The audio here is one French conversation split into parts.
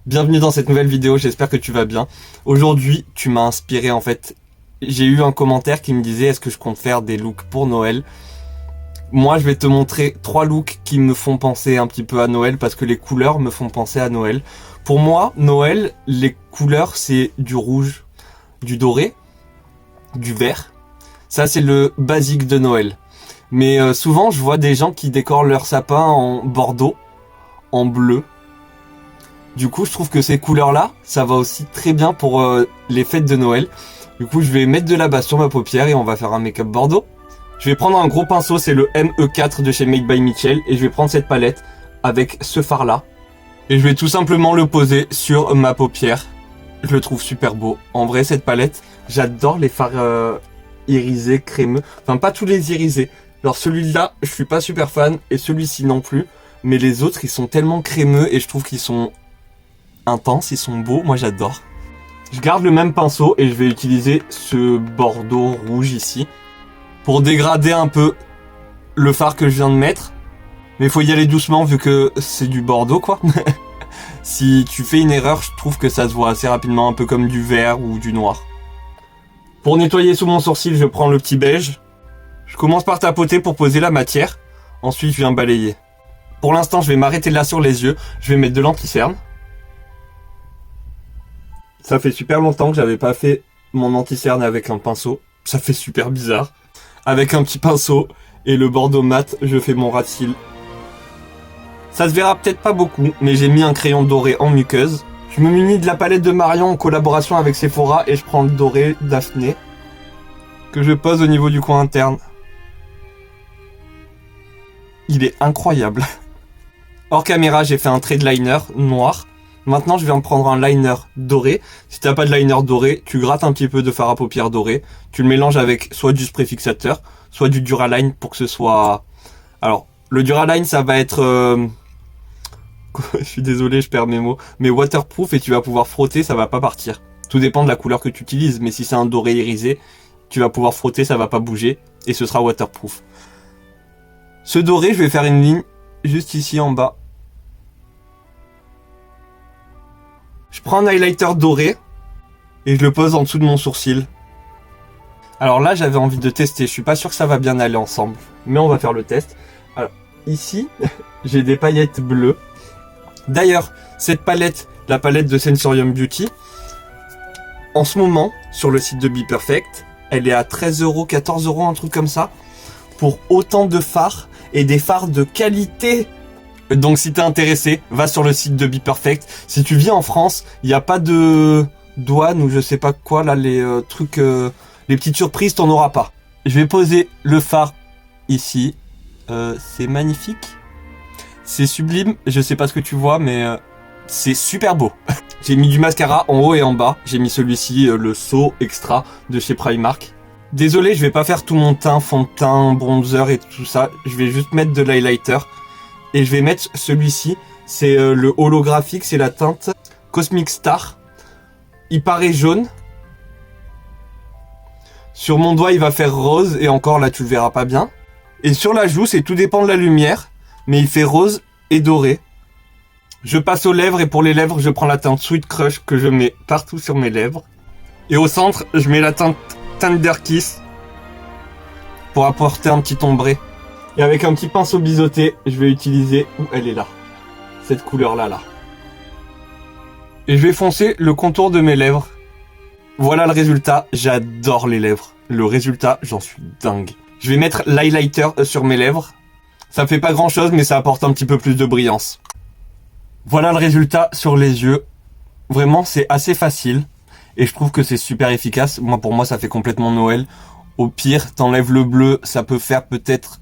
Bienvenue dans cette nouvelle vidéo, j'espère que tu vas bien. Aujourd'hui, tu m'as inspiré en fait. J'ai eu un commentaire qui me disait est-ce que je compte faire des looks pour Noël. Moi, je vais te montrer 3 looks qui me font penser un petit peu à Noël parce que les couleurs me font penser à Noël. Pour moi, Noël, les couleurs, c'est du rouge, du doré, du vert. Ça, c'est le basique de Noël. Mais souvent, je vois des gens qui décorent leur sapin en bordeaux, en bleu. Du coup, je trouve que ces couleurs-là, ça va aussi très bien pour les fêtes de Noël. Du coup, je vais mettre de la base sur ma paupière et on va faire un make-up bordeaux. Je vais prendre un gros pinceau, c'est le ME4 de chez Made by Mitchell. Et je vais prendre cette palette avec ce fard-là. Et je vais tout simplement le poser sur ma paupière. Je le trouve super beau. En vrai, cette palette, j'adore les fards irisés, crémeux. Enfin, pas tous les irisés. Alors celui-là, je suis pas super fan et celui-ci non plus. Mais les autres, ils sont tellement crémeux et je trouve qu'ils sont intenses, ils sont beaux, moi j'adore. Je garde le même pinceau et je vais utiliser ce bordeaux rouge ici pour dégrader un peu le fard que je viens de mettre. Mais il faut y aller doucement vu que c'est du bordeaux quoi. Si tu fais une erreur, je trouve que ça se voit assez rapidement, un peu comme du vert ou du noir. Pour nettoyer sous mon sourcil, je prends le petit beige. Je commence par tapoter pour poser la matière. Ensuite, je viens balayer. Pour l'instant, je vais m'arrêter là sur les yeux. Je vais mettre de l'anti-cerne. Ça fait super longtemps que j'avais pas fait mon anti-cerne avec un pinceau. Ça fait super bizarre. Avec un petit pinceau et le bordeaux mat, je fais mon ras de cils. Ça se verra peut-être pas beaucoup, mais j'ai mis un crayon doré en muqueuse. Je me munis de la palette de Marion en collaboration avec Sephora et je prends le doré Daphné que je pose au niveau du coin interne. Il est incroyable. Hors caméra, j'ai fait un trait de liner noir. Maintenant, je vais en prendre un liner doré. Si t'as pas de liner doré, tu grattes un petit peu de fard à paupières doré. Tu le mélanges avec soit du spray fixateur, soit du Duraline pour que ce soit... Alors, le Duraline, ça va être... Je suis désolé, je perds mes mots. Mais waterproof et tu vas pouvoir frotter, ça va pas partir. Tout dépend de la couleur que tu utilises. Mais si c'est un doré irisé, tu vas pouvoir frotter, ça va pas bouger. Et ce sera waterproof. Ce doré, je vais faire une ligne juste ici en bas. Je prends un highlighter doré et je le pose en dessous de mon sourcil. Alors là, j'avais envie de tester. Je suis pas sûr que ça va bien aller ensemble, mais on va faire le test. Alors ici, j'ai des paillettes bleues. D'ailleurs, cette palette, la palette de Sensorium Beauty, en ce moment, sur le site de Be Perfect, elle est à 13€, 14€, un truc comme ça, pour autant de fards et des fards de qualité. Donc si t'es intéressé, va sur le site de Be Perfect. Si tu vis en France, il n'y a pas de douane ou je sais pas quoi, là, les trucs, les petites surprises, t'en auras pas. Je vais poser le fard ici. C'est magnifique. C'est sublime. Je sais pas ce que tu vois, mais c'est super beau. J'ai mis du mascara en haut et en bas. J'ai mis celui-ci, le So Extra de chez Primark. Désolé, je vais pas faire tout mon teint, fond de teint, bronzer et tout ça. Je vais juste mettre de l'highlighter. Et je vais mettre celui-ci, c'est le holographique, c'est la teinte Cosmic Star. Il paraît jaune. Sur mon doigt, il va faire rose, et encore là, tu le verras pas bien. Et sur la joue, c'est tout dépend de la lumière, mais il fait rose et doré. Je passe aux lèvres, et pour les lèvres, je prends la teinte Sweet Crush que je mets partout sur mes lèvres. Et au centre, je mets la teinte Tender Kiss pour apporter un petit ombré. Et avec un petit pinceau biseauté, je vais utiliser... Où elle est là. Cette couleur-là, là. Et je vais foncer le contour de mes lèvres. Voilà le résultat. J'adore les lèvres. Le résultat, j'en suis dingue. Je vais mettre l'highlighter sur mes lèvres. Ça fait pas grand-chose, mais ça apporte un petit peu plus de brillance. Voilà le résultat sur les yeux. Vraiment, c'est assez facile. Et je trouve que c'est super efficace. Moi, pour moi, ça fait complètement Noël. Au pire, t'enlèves le bleu. Ça peut faire peut-être...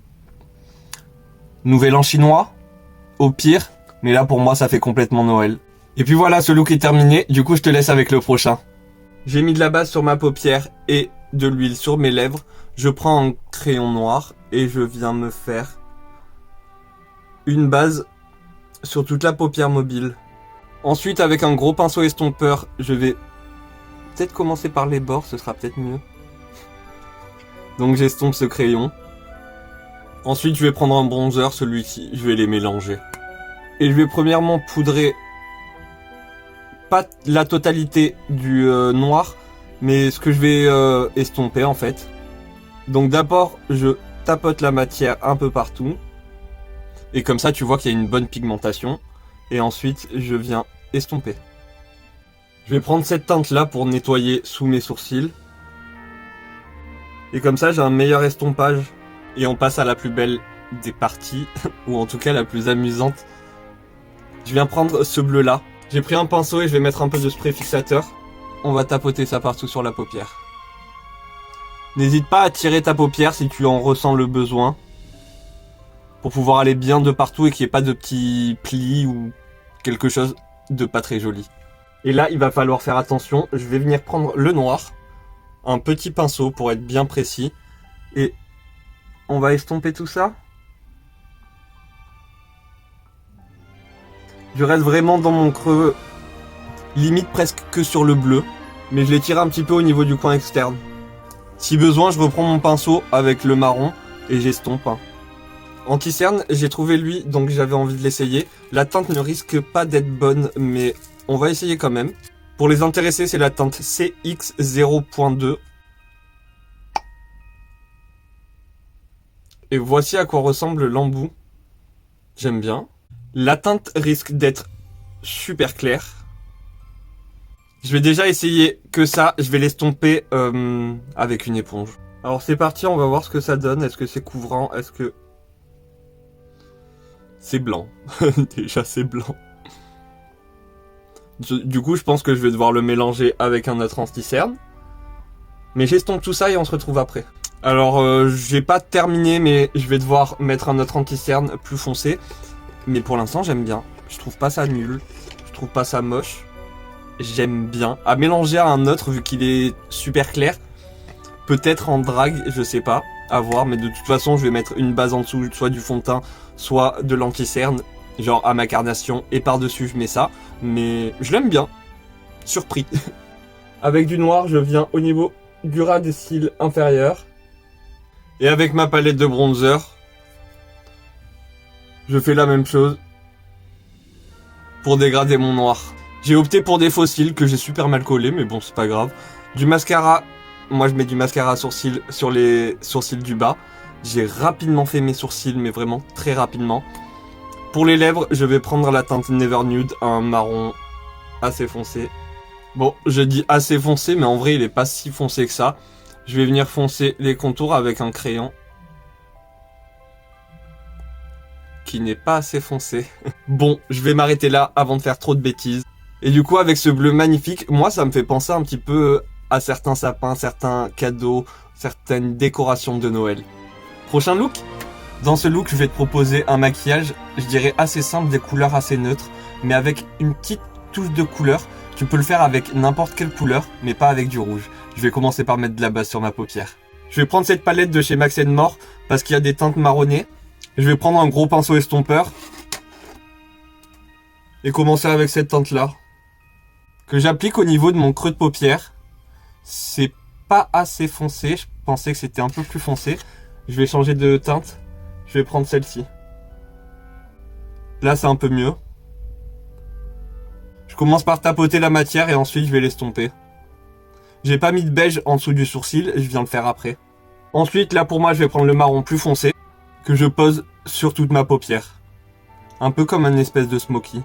Nouvel An chinois, au pire, mais là pour moi ça fait complètement Noël. Et puis voilà, ce look est terminé, du coup je te laisse avec le prochain. J'ai mis de la base sur ma paupière et de l'huile sur mes lèvres. Je prends un crayon noir et je viens me faire une base sur toute la paupière mobile. Ensuite avec un gros pinceau estompeur, je vais peut-être commencer par les bords, ce sera peut-être mieux. Donc j'estompe ce crayon. Ensuite, je vais prendre un bronzer, celui-ci, je vais les mélanger. Et je vais premièrement poudrer pas la totalité du noir, mais ce que je vais estomper en fait. Donc d'abord, je tapote la matière un peu partout. Et comme ça, tu vois qu'il y a une bonne pigmentation. Et ensuite, je viens estomper. Je vais prendre cette teinte-là pour nettoyer sous mes sourcils. Et comme ça, j'ai un meilleur estompage. Et on passe à la plus belle des parties, ou en tout cas la plus amusante. Je viens prendre ce bleu-là. J'ai pris un pinceau et je vais mettre un peu de spray fixateur. On va tapoter ça partout sur la paupière. N'hésite pas à tirer ta paupière si tu en ressens le besoin. Pour pouvoir aller bien de partout et qu'il n'y ait pas de petits plis ou quelque chose de pas très joli. Et là, il va falloir faire attention. Je vais venir prendre le noir. Un petit pinceau pour être bien précis. Et on va estomper tout ça. Je reste vraiment dans mon creux. Limite presque que sur le bleu. Mais je les tire un petit peu au niveau du coin externe. Si besoin, je reprends mon pinceau avec le marron et j'estompe. Anti-cerne, j'ai trouvé lui, donc j'avais envie de l'essayer. La teinte ne risque pas d'être bonne, mais on va essayer quand même. Pour les intéressés, c'est la teinte CX0.2. Et voici à quoi ressemble l'embout. J'aime bien. La teinte risque d'être super claire. Je vais déjà essayer que ça, je vais l'estomper avec une éponge. Alors c'est parti, on va voir ce que ça donne. Est-ce que c'est couvrant? Est-ce que... C'est blanc. Déjà c'est blanc. Du coup, je pense que je vais devoir le mélanger avec un autre anti-cerne. Mais j'estompe tout ça et on se retrouve après. Alors, j'ai pas terminé, mais je vais devoir mettre un autre anti-cerne plus foncé. Mais pour l'instant, j'aime bien. Je trouve pas ça nul. Je trouve pas ça moche. J'aime bien. À mélanger à un autre, vu qu'il est super clair. Peut-être en drague, je sais pas. À voir, mais de toute façon, je vais mettre une base en dessous, soit du fond de teint, soit de l'anti-cerne. Genre à ma carnation, et par-dessus, je mets ça. Mais je l'aime bien. Surpris. Avec du noir, je viens au niveau du ras des cils inférieurs. Et avec ma palette de bronzer, je fais la même chose pour dégrader mon noir. J'ai opté pour des faux cils que j'ai super mal collés, mais bon, c'est pas grave. Du mascara, moi je mets du mascara à sourcils sur les sourcils du bas. J'ai rapidement fait mes sourcils, mais vraiment très rapidement. Pour les lèvres, je vais prendre la teinte Never Nude, un marron assez foncé. Bon, je dis assez foncé, mais en vrai il est pas si foncé que ça. Je vais venir foncer les contours avec un crayon qui n'est pas assez foncé. Bon, je vais m'arrêter là avant de faire trop de bêtises. Et du coup, avec ce bleu magnifique, moi ça me fait penser un petit peu à certains sapins, certains cadeaux, certaines décorations de Noël. Prochain look? Dans ce look, je vais te proposer un maquillage, je dirais assez simple, des couleurs assez neutres, mais avec une petite touche de couleur. Tu peux le faire avec n'importe quelle couleur, mais pas avec du rouge. Je vais commencer par mettre de la base sur ma paupière. Je vais prendre cette palette de chez Max & More, parce qu'il y a des teintes marronnées. Je vais prendre un gros pinceau estompeur, et commencer avec cette teinte-là, que j'applique au niveau de mon creux de paupière. C'est pas assez foncé, je pensais que c'était un peu plus foncé. Je vais changer de teinte, je vais prendre celle-ci. Là c'est un peu mieux. Je commence par tapoter la matière et ensuite je vais l'estomper. J'ai pas mis de beige en dessous du sourcil, je viens le faire après. Ensuite là pour moi je vais prendre le marron plus foncé, que je pose sur toute ma paupière. Un peu comme un espèce de smoky.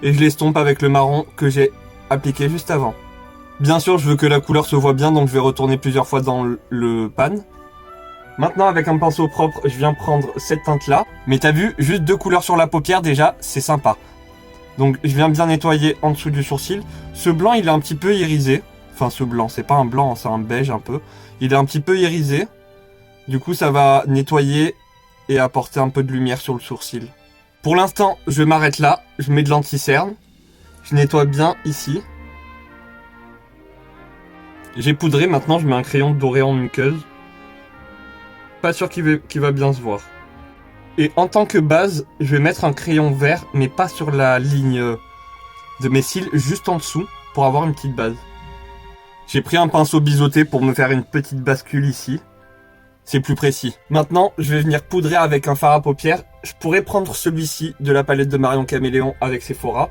Et je l'estompe avec le marron que j'ai appliqué juste avant. Bien sûr, je veux que la couleur se voit bien, donc je vais retourner plusieurs fois dans le pan. Maintenant, avec un pinceau propre, je viens prendre cette teinte-là. Mais t'as vu, juste 2 couleurs sur la paupière, déjà, c'est sympa. Donc, je viens bien nettoyer en dessous du sourcil. Ce blanc, il est un petit peu irisé. Enfin, ce blanc, c'est pas un blanc, c'est un beige un peu. Il est un petit peu irisé. Du coup, ça va nettoyer et apporter un peu de lumière sur le sourcil. Pour l'instant, je m'arrête là. Je mets de l'anti-cerne. Je nettoie bien ici. J'ai poudré, maintenant je mets un crayon doré en muqueuse. Pas sûr qu'il va bien se voir. Et en tant que base, je vais mettre un crayon vert, mais pas sur la ligne de mes cils, juste en dessous, pour avoir une petite base. J'ai pris un pinceau biseauté pour me faire une petite bascule ici. C'est plus précis. Maintenant, je vais venir poudrer avec un fard à paupières. Je pourrais prendre celui-ci de la palette de Marion Caméléon avec Sephora.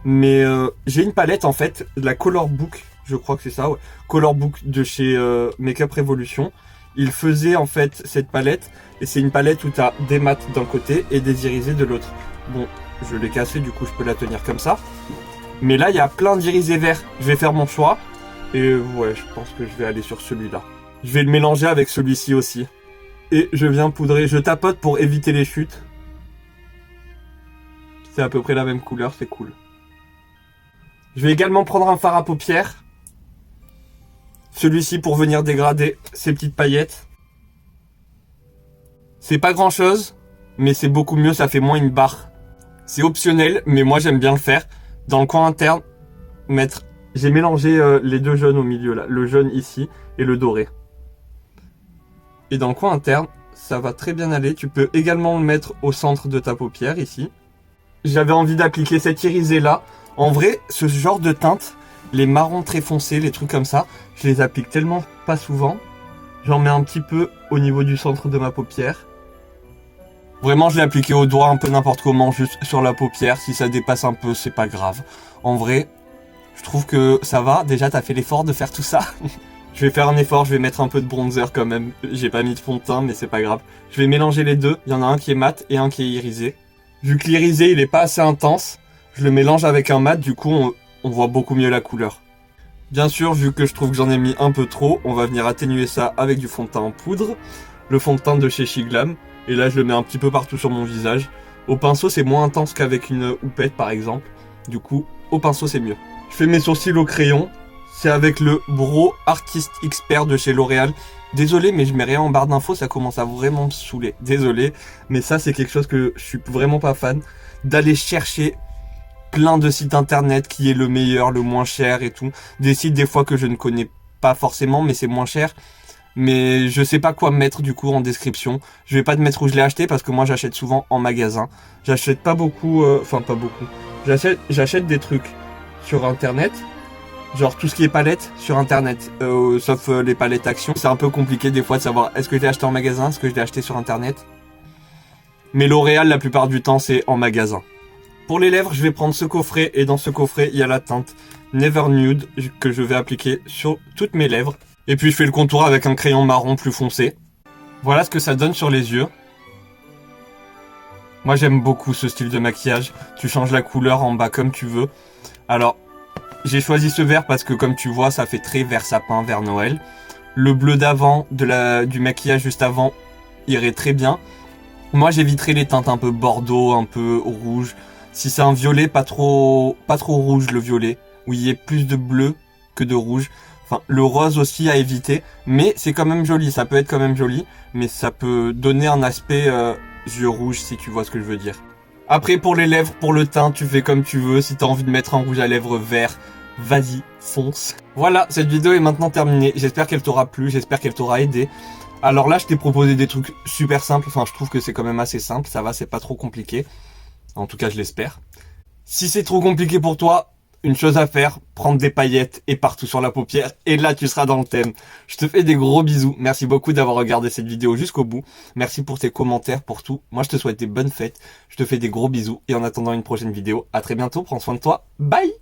Mais j'ai une palette en fait, la Color Book, je crois que c'est ça, ouais. Color Book de chez Makeup Revolution. Il faisait en fait cette palette, et c'est une palette où tu as des mats d'un côté et des irisés de l'autre. Bon, je l'ai cassé, du coup je peux la tenir comme ça. Mais là, il y a plein d'irisés verts. Je vais faire mon choix. Et ouais, je pense que je vais aller sur celui-là. Je vais le mélanger avec celui-ci aussi. Et je viens poudrer, je tapote pour éviter les chutes. C'est à peu près la même couleur, c'est cool. Je vais également prendre un fard à paupières. Celui-ci pour venir dégrader ces petites paillettes. C'est pas grand chose, mais c'est beaucoup mieux, ça fait moins une barre. C'est optionnel, mais moi j'aime bien le faire. Dans le coin interne, j'ai mélangé les deux jaunes au milieu là, le jaune ici et le doré. Et dans le coin interne, ça va très bien aller. Tu peux également le mettre au centre de ta paupière ici. J'avais envie d'appliquer cet irisé là. En vrai, ce genre de teinte, les marrons très foncés, les trucs comme ça, je les applique tellement pas souvent. J'en mets un petit peu au niveau du centre de ma paupière. Vraiment, je l'ai appliqué au doigt un peu n'importe comment, juste sur la paupière. Si ça dépasse un peu, c'est pas grave. En vrai, je trouve que ça va. Déjà, t'as fait l'effort de faire tout ça. Je vais faire un effort, je vais mettre un peu de bronzer quand même. J'ai pas mis de fond de teint, mais c'est pas grave. Je vais mélanger les deux. Il y en a un qui est mat et un qui est irisé. Vu que l'irisé, il est pas assez intense, je le mélange avec un mat, du coup, on voit beaucoup mieux la couleur. Bien sûr, vu que je trouve que j'en ai mis un peu trop, on va venir atténuer ça avec du fond de teint en poudre. Le fond de teint de chez Shiglam. Et là, je le mets un petit peu partout sur mon visage. Au pinceau, c'est moins intense qu'avec une houppette, par exemple. Du coup, au pinceau, c'est mieux. Je fais mes sourcils au crayon. C'est avec le Brow Artist Expert de chez L'Oréal. Désolé, mais je mets rien en barre d'infos, ça commence à vraiment me saouler. Désolé, mais ça, c'est quelque chose que je suis vraiment pas fan. D'aller chercher plein de sites internet qui est le meilleur, le moins cher et tout. Des sites, des fois, que je ne connais pas forcément, mais c'est moins cher. Mais je sais pas quoi mettre du coup en description. Je vais pas te mettre où je l'ai acheté parce que moi j'achète souvent en magasin. J'achète pas beaucoup, pas beaucoup. J'achète des trucs sur internet. Genre tout ce qui est palette sur internet, sauf les palettes Action. C'est un peu compliqué des fois de savoir est-ce que je l'ai acheté en magasin, est-ce que je l'ai acheté sur internet. Mais L'Oréal la plupart du temps c'est en magasin. Pour les lèvres, je vais prendre ce coffret et dans ce coffret il y a la teinte Never Nude que je vais appliquer sur toutes mes lèvres. Et puis je fais le contour avec un crayon marron plus foncé. Voilà ce que ça donne sur les yeux. Moi j'aime beaucoup ce style de maquillage. Tu changes la couleur en bas comme tu veux. Alors, j'ai choisi ce vert parce que comme tu vois, ça fait très vert sapin, vert Noël. Le bleu d'avant, du maquillage juste avant, irait très bien. Moi j'éviterai les teintes un peu bordeaux, un peu rouge. Si c'est un violet, pas trop rouge le violet. Où il y ait plus de bleu que de rouge. Enfin, le rose aussi à éviter, mais c'est quand même joli, ça peut être quand même joli, mais ça peut donner un aspect yeux rouges si tu vois ce que je veux dire. Après pour les lèvres, pour le teint, tu fais comme tu veux, si t'as envie de mettre un rouge à lèvres vert, vas-y, fonce. Voilà, cette vidéo est maintenant terminée, j'espère qu'elle t'aura plu, j'espère qu'elle t'aura aidé. Alors là, je t'ai proposé des trucs super simples, enfin je trouve que c'est quand même assez simple, ça va, c'est pas trop compliqué. En tout cas, je l'espère. Si c'est trop compliqué pour toi, une chose à faire, prendre des paillettes et partout sur la paupière, et là tu seras dans le thème. Je te fais des gros bisous, merci beaucoup d'avoir regardé cette vidéo jusqu'au bout, merci pour tes commentaires, pour tout. Moi je te souhaite des bonnes fêtes, je te fais des gros bisous, et en attendant une prochaine vidéo, à très bientôt, prends soin de toi, bye.